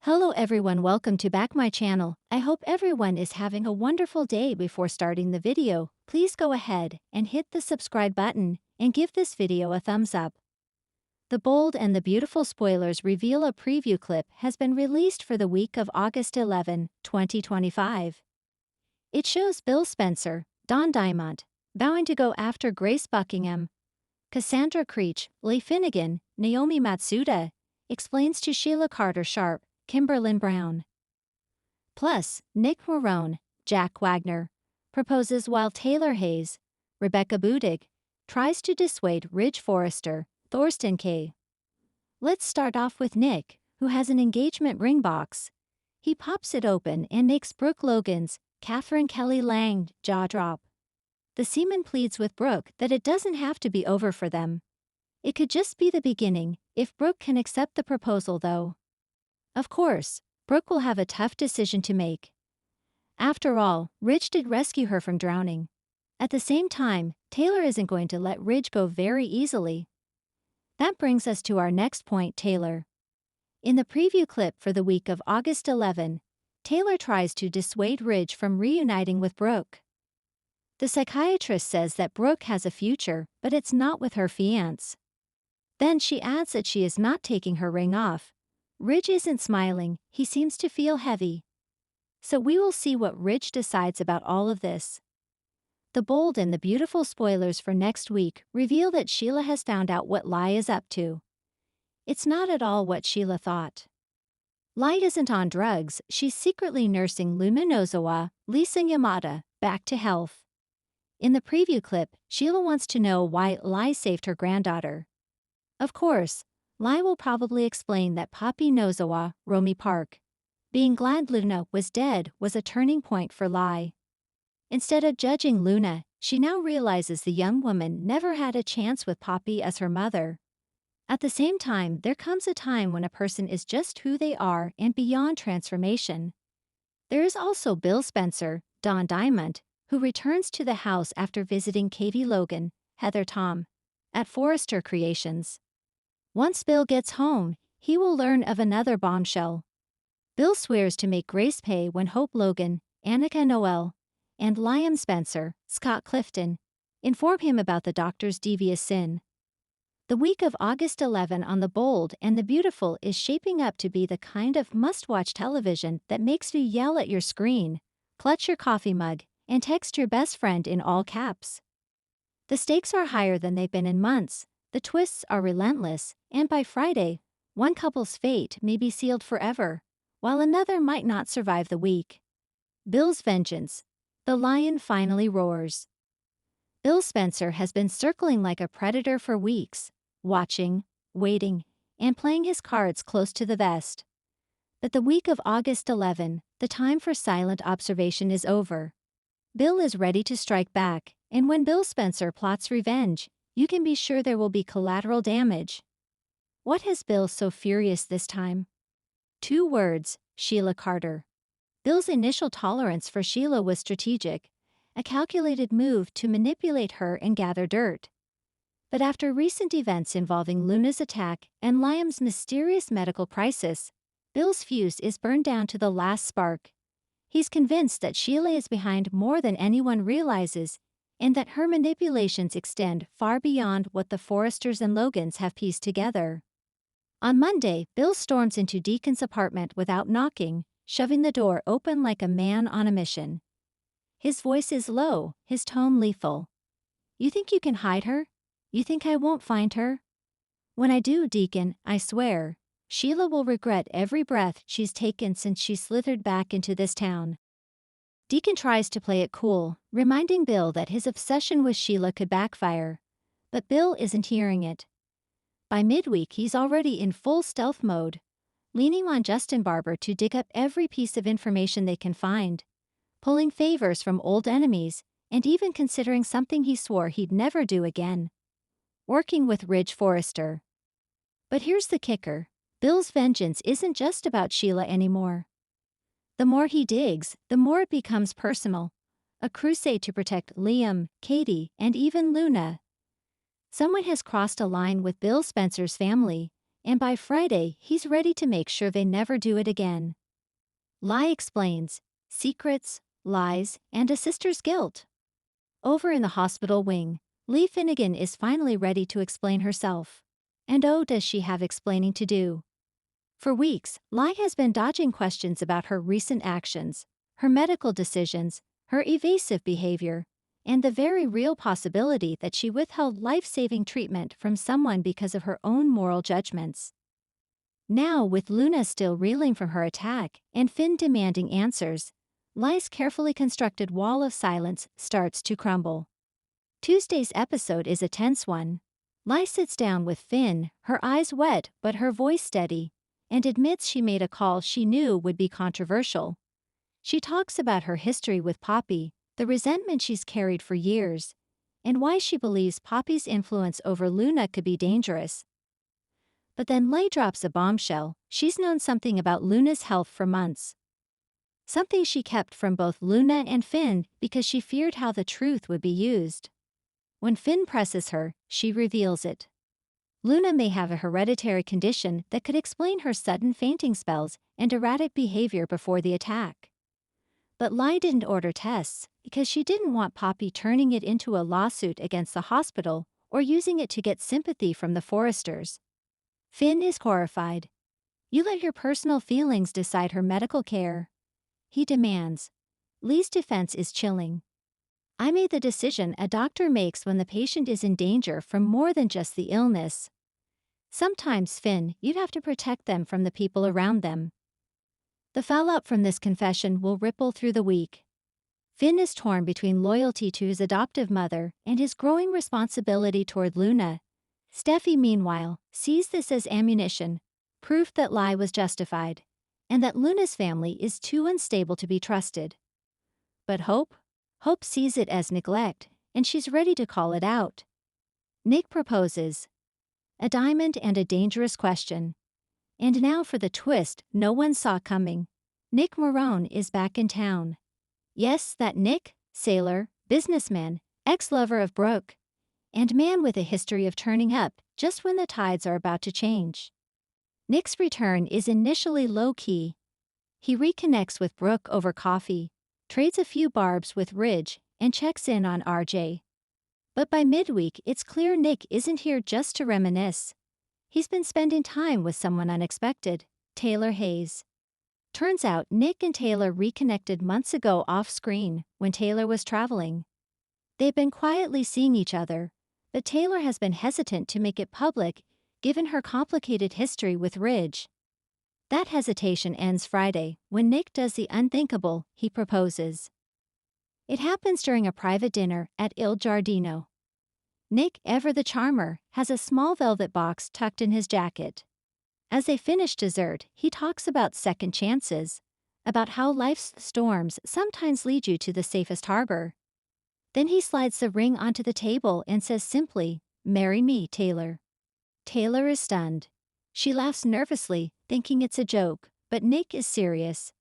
Hello everyone, welcome to back my channel. I hope everyone is having a wonderful day. Before starting the video, please go ahead and hit the subscribe button and give this video a thumbs up. The bold and the beautiful spoilers reveal a preview clip has been released for the week of August 11, 2025. It shows Bill Spencer, Don Diamont, vowing to go after Grace Buckingham. Cassandra Creech, Leigh Finnegan, Naomi Matsuda, explains to Sheila Carter-Sharp, Kimberlin Brown. Plus, Nick Morone, Jack Wagner, proposes while Taylor Hayes, Rebecca Budig, tries to dissuade Ridge Forrester, Thorsten Kaye. Let's start off with Nick, who has an engagement ring box. He pops it open and makes Brooke Logan's, Catherine Kelly Lang, jaw drop. The seaman pleads with Brooke that it doesn't have to be over for them. It could just be the beginning, if Brooke can accept the proposal though. Of course, Brooke will have a tough decision to make. After all, Ridge did rescue her from drowning. At the same time, Taylor isn't going to let Ridge go very easily. That brings us to our next point, Taylor. In the preview clip for the week of August 11, Taylor tries to dissuade Ridge from reuniting with Brooke. The psychiatrist says that Brooke has a future, but it's not with her fiancé. Then she adds that she is not taking her ring off. Ridge isn't smiling, he seems to feel heavy. So we will see what Ridge decides about all of this. The bold and the beautiful spoilers for next week reveal that Sheila has found out what Lai is up to. It's not at all what Sheila thought. Lai isn't on drugs, she's secretly nursing Luna Nozawa, Lisa Yamada, back to health. In the preview clip, Sheila wants to know why Lai saved her granddaughter. Of course, Lai will probably explain that Papi Nozawa, Romy Park, being glad Luna was dead was a turning point for Lai. Instead of judging Luna, she now realizes the young woman never had a chance with Papi as her mother. At the same time, there comes a time when a person is just who they are and beyond transformation. There is also Bill Spencer, Don Diamont, who returns to the house after visiting Katie Logan, Heather Tom, at Forrester Creations. Once Bill gets home, he will learn of another bombshell. Bill swears to make Grace pay when Hope Logan, Annika Noel, and Liam Spencer, Scott Clifton, inform him about the doctor's devious sin. The week of August 11 on The Bold and the Beautiful is shaping up to be the kind of must-watch television that makes you yell at your screen, clutch your coffee mug, and text your best friend in all caps. The stakes are higher than they've been in months. The twists are relentless, and by Friday, one couple's fate may be sealed forever, while another might not survive the week. Bill's vengeance. The lion finally roars. Bill Spencer has been circling like a predator for weeks, watching, waiting, and playing his cards close to the vest. But the week of August 11, the time for silent observation is over. Bill is ready to strike back, and when Bill Spencer plots revenge, you can be sure there will be collateral damage. What has Bill so furious this time? 2 words, Sheila Carter. Bill's initial tolerance for Sheila was strategic, a calculated move to manipulate her and gather dirt. But after recent events involving Luna's attack and Liam's mysterious medical crisis, Bill's fuse is burned down to the last spark. He's convinced that Sheila is behind more than anyone realizes, and that her manipulations extend far beyond what the Forresters and Logans have pieced together. On Monday, Bill storms into Deacon's apartment without knocking, shoving the door open like a man on a mission. His voice is low, his tone lethal. "You think you can hide her? You think I won't find her? When I do, Deacon, I swear, Sheila will regret every breath she's taken since she slithered back into this town." Deacon tries to play it cool, reminding Bill that his obsession with Sheila could backfire. But Bill isn't hearing it. By midweek, he's already in full stealth mode, leaning on Justin Barber to dig up every piece of information they can find, pulling favors from old enemies, and even considering something he swore he'd never do again: working with Ridge Forrester. But here's the kicker: Bill's vengeance isn't just about Sheila anymore. The more he digs, the more it becomes personal. A crusade to protect Liam, Katie, and even Luna. Someone has crossed a line with Bill Spencer's family, and by Friday, he's ready to make sure they never do it again. Lai explains secrets, lies, and a sister's guilt. Over in the hospital wing, Lee Finnegan is finally ready to explain herself. And oh, does she have explaining to do. For weeks, Lai has been dodging questions about her recent actions, her medical decisions, her evasive behavior, and the very real possibility that she withheld life-saving treatment from someone because of her own moral judgments. Now, with Luna still reeling from her attack and Finn demanding answers, Lai's carefully constructed wall of silence starts to crumble. Tuesday's episode is a tense one. Lai sits down with Finn, her eyes wet but her voice steady, and admits she made a call she knew would be controversial. She talks about her history with Poppy, the resentment she's carried for years, and why she believes Poppy's influence over Luna could be dangerous. But then Lai drops a bombshell. She's known something about Luna's health for months. Something she kept from both Luna and Finn because she feared how the truth would be used. When Finn presses her, she reveals it. Luna may have a hereditary condition that could explain her sudden fainting spells and erratic behavior before the attack. But Lai didn't order tests because she didn't want Poppy turning it into a lawsuit against the hospital or using it to get sympathy from the Forresters. Finn is horrified. You let your personal feelings decide her medical care, he demands. Lee's defense is chilling. I made the decision a doctor makes when the patient is in danger from more than just the illness. Sometimes, Finn, you'd have to protect them from the people around them. The fallout from this confession will ripple through the week. Finn is torn between loyalty to his adoptive mother and his growing responsibility toward Luna. Steffi, meanwhile, sees this as ammunition, proof that Lai was justified, and that Luna's family is too unstable to be trusted. But Hope sees it as neglect, and she's ready to call it out. Nick proposes. A diamond and a dangerous question. And now for the twist no one saw coming. Nick Morone is back in town. Yes, that Nick, sailor, businessman, ex-lover of Brooke, and man with a history of turning up just when the tides are about to change. Nick's return is initially low-key. He reconnects with Brooke over coffee, trades a few barbs with Ridge, and checks in on RJ. But by midweek, it's clear Nick isn't here just to reminisce. He's been spending time with someone unexpected, Taylor Hayes. Turns out Nick and Taylor reconnected months ago off-screen when Taylor was traveling. They've been quietly seeing each other, but Taylor has been hesitant to make it public given her complicated history with Ridge. That hesitation ends Friday when Nick does the unthinkable, he proposes. It happens during a private dinner at Il Giardino. Nick, ever the charmer, has a small velvet box tucked in his jacket. As they finish dessert, he talks about second chances, about how life's storms sometimes lead you to the safest harbor. Then he slides the ring onto the table and says simply, "Marry me, Taylor." Taylor is stunned. She laughs nervously, thinking it's a joke, but Nick is serious.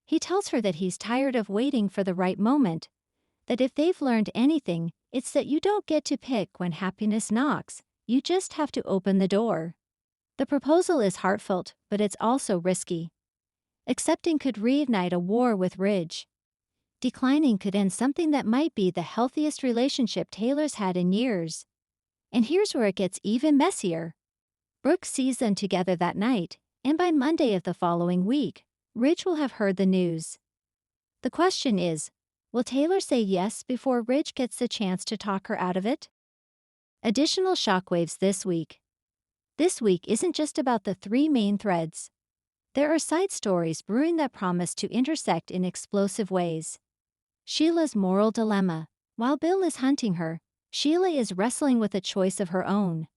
He tells her that he's tired of waiting for the right moment, that if they've learned anything, it's that you don't get to pick when happiness knocks, you just have to open the door. The proposal is heartfelt, but it's also risky. Accepting could reignite a war with Ridge. Declining could end something that might be the healthiest relationship Taylor's had in years. And here's where it gets even messier. Brooke sees them together that night, and by Monday of the following week, Ridge will have heard the news. The question is, will Taylor say yes before Ridge gets the chance to talk her out of it? Additional shockwaves this week. This week isn't just about the three main threads. There are side stories brewing that promise to intersect in explosive ways. Sheila's moral dilemma. While Bill is hunting her, Sheila is wrestling with a choice of her own.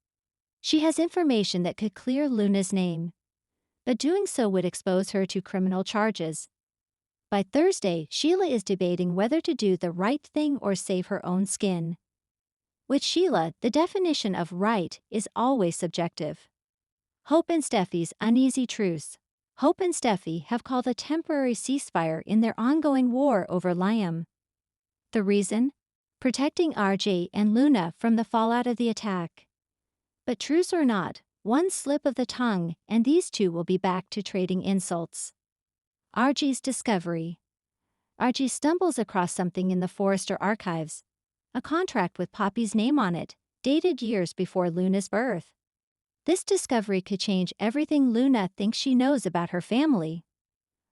She has information that could clear Luna's name, but doing so would expose her to criminal charges. By Thursday, Sheila is debating whether to do the right thing or save her own skin. With Sheila, the definition of right is always subjective. Hope and Steffi's uneasy truce. Hope and Steffi have called a temporary ceasefire in their ongoing war over Liam. The reason? Protecting RJ and Luna from the fallout of the attack. But truce or not, One slip of the tongue, and these two will be back to trading insults. Archie's discovery. Archie stumbles across something in the Forrester archives. A contract with Poppy's name on it, dated years before Luna's birth. This discovery could change everything Luna thinks she knows about her family.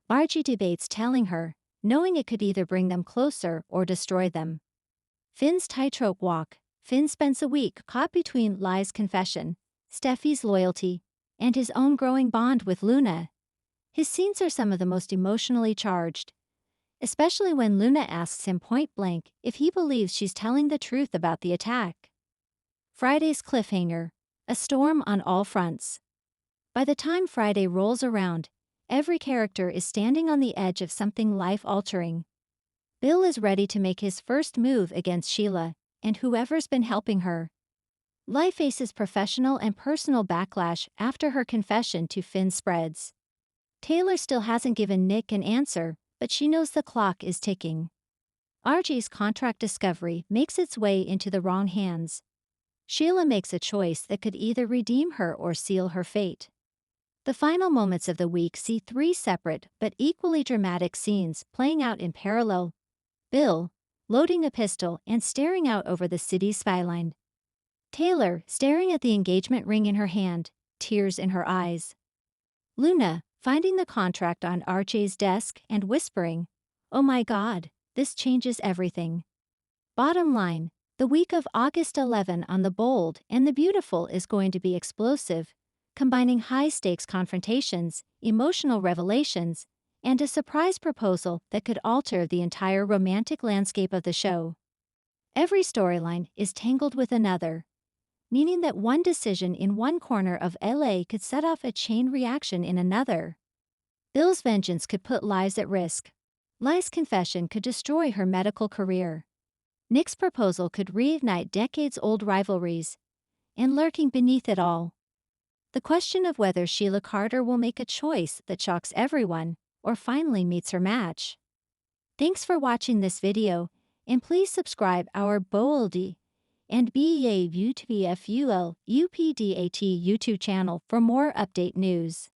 Archie debates telling her, knowing it could either bring them closer or destroy them. Finn's tightrope walk. Finn spends a week caught between Lie's confession, Steffi's loyalty, and his own growing bond with Luna. His scenes are some of the most emotionally charged, especially when Luna asks him point-blank if he believes she's telling the truth about the attack. Friday's cliffhanger. A storm on all fronts. By the time Friday rolls around, every character is standing on the edge of something life-altering. Bill is ready to make his first move against Sheila and whoever's been helping her. Lie faces professional and personal backlash after her confession to Finn spreads. Taylor still hasn't given Nick an answer, but she knows the clock is ticking. Archie's contract discovery makes its way into the wrong hands. Sheila makes a choice that could either redeem her or seal her fate. The final moments of the week see three separate but equally dramatic scenes playing out in parallel. Bill, loading a pistol and staring out over the city's skyline. Taylor, staring at the engagement ring in her hand, tears in her eyes. Luna, finding the contract on Archie's desk and whispering, "Oh my God, this changes everything." Bottom line, the week of August 11 on The Bold and the Beautiful is going to be explosive, combining high-stakes confrontations, emotional revelations, and a surprise proposal that could alter the entire romantic landscape of the show. Every storyline is tangled with another, meaning that one decision in one corner of LA could set off a chain reaction in another. Bill's vengeance could put lives at risk. Lie's confession could destroy her medical career. Nick's proposal could reignite decades-old rivalries. And lurking beneath it all, the question of whether Sheila Carter will make a choice that shocks everyone or finally meets her match. Thanks for watching this video, and please subscribe our Boldy and BEAVUTVFUL UPDAT YouTube channel for more update news.